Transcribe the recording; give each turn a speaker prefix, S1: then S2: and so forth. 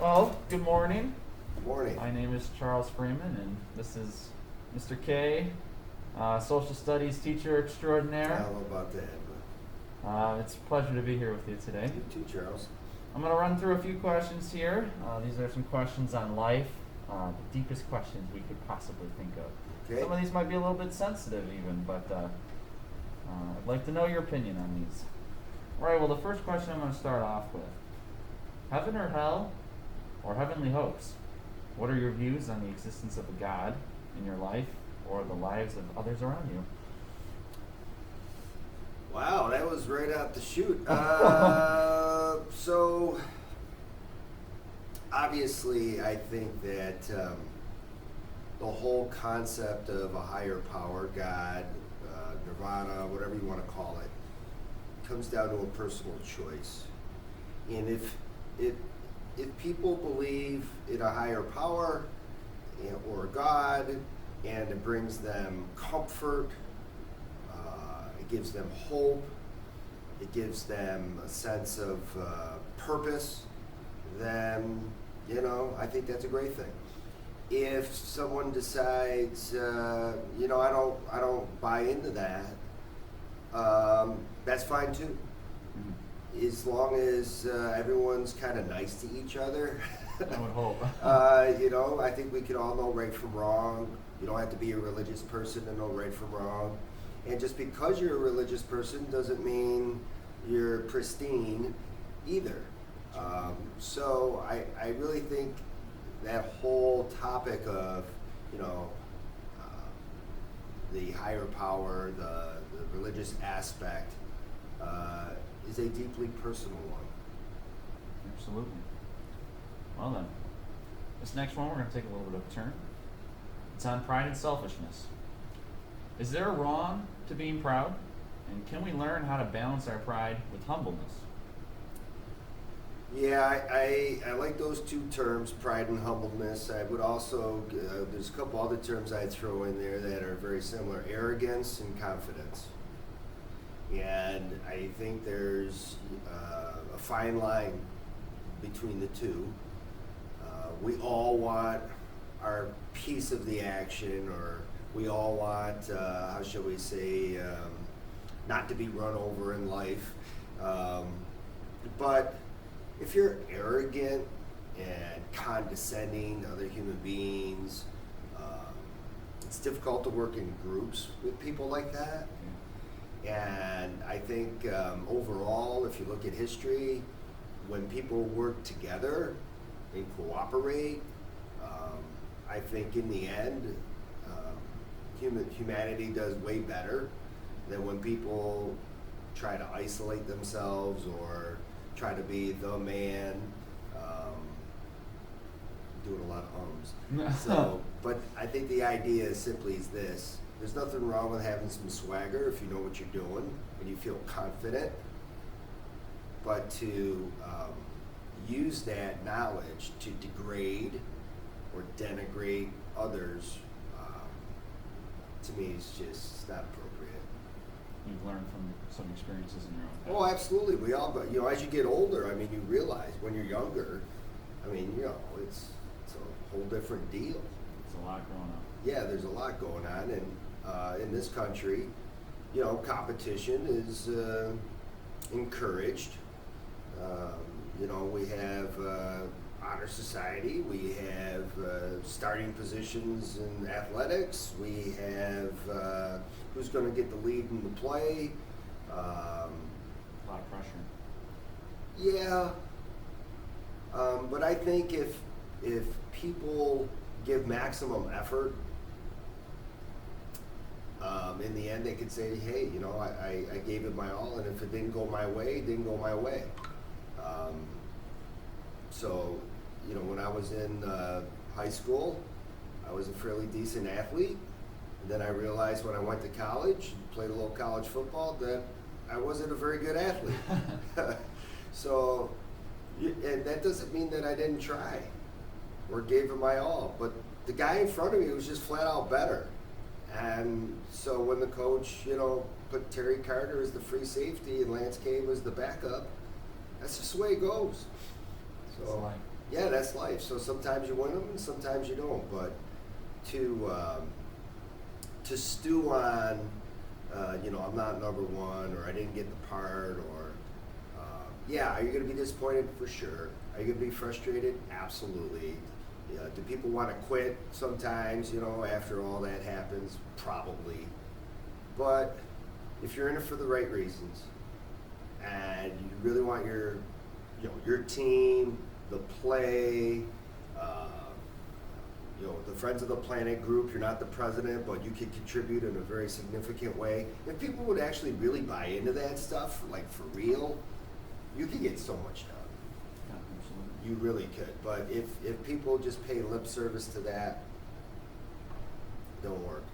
S1: Well, good morning.
S2: Good morning.
S1: My name is Charles Freeman, and this is Mr. K, social studies teacher
S2: I
S1: extraordinaire.
S2: don't know about that, but
S1: It's a pleasure to be here with you today.
S2: you too, Charles.
S1: I'm going to run through a few questions here. These are some questions on life, the deepest questions we could possibly think of.
S2: Okay.
S1: Some of these might be a little bit sensitive even, but I'd like to know your opinion on these. All right, well, the first question I'm going to start off with. Heaven or hell, or heavenly hopes? What are your views on the existence of a God in your life or the lives of others around you?
S2: Wow, that was right out the chute. So, obviously, I think that the whole concept of a higher power, God, nirvana, whatever you want to call it, comes down to a personal choice. And if people believe in a higher power or God, and it brings them comfort, it gives them hope, it gives them a sense of purpose, then, I think that's a great thing. If someone decides, I don't buy into that, that's fine too. As long as everyone's kind of nice to each other.
S1: I would hope.
S2: I think we can all know right from wrong. You don't have to be a religious person to know right from wrong. And just because you're a religious person doesn't mean you're pristine either. So I really think that whole topic of, the higher power, the religious aspect, is a deeply personal one.
S1: Absolutely. Well then, this next one we're going to take a little bit of a turn. It's on pride and selfishness. Is there a wrong to being proud? And can we learn how to balance our pride with humbleness?
S2: Yeah, I like those two terms, pride and humbleness. I would also, there's a couple other terms I'd throw in there that are very similar, arrogance and confidence. And I think there's a fine line between the two. We all want our piece of the action, or we all want, how shall we say, not to be run over in life. But if you're arrogant and condescending to other human beings, it's difficult to work in groups with people like that. And I think overall, if you look at history, when people work together and cooperate, I think in the end, humanity does way better than when people try to isolate themselves or try to be the man. Doing a lot of ums. So, but I think the idea is simply is this. There's nothing wrong with having some swagger if you know what you're doing and you feel confident. But to use that knowledge to degrade or denigrate others, to me, is just not appropriate.
S1: You've learned from some experiences in your own
S2: Oh,
S1: past.
S2: absolutely. We all, but as you get older, you realize when you're younger, it's a whole different deal.
S1: It's a lot growing up.
S2: Yeah, there's a lot going on, and in this country, competition is encouraged. We have honor society, we have starting positions in athletics, we have who's going to get the lead in the play.
S1: A lot of pressure.
S2: Yeah, but I think if people give maximum effort, in the end they could say, hey, I gave it my all, and if it didn't go my way, it didn't go my way. So, when I was in high school, I was a fairly decent athlete. And then I realized when I went to college, played a little college football, that I wasn't a very good athlete. So, and that doesn't mean that I didn't try or gave it my all, but the guy in front of me was just flat out better. And so when the coach, put Terry Carter as the free safety and Lance Kay was the backup, that's just the way it goes.
S1: So
S2: yeah, that's life. So sometimes you win them and sometimes you don't. But to stew on, I'm not number one, or I didn't get the part, or yeah, are you going to be disappointed? For sure. Are you going to be frustrated? Absolutely. Yeah, do people want to quit sometimes? After all that happens, probably. But if you're in it for the right reasons, and you really want your team, the play, the Friends of the Planet group, you're not the president, but you can contribute in a very significant way. If people would actually really buy into that stuff, like for real, you could get so much done.
S1: Yeah, absolutely.
S2: You really could. But if people just pay lip service to that, it don't work.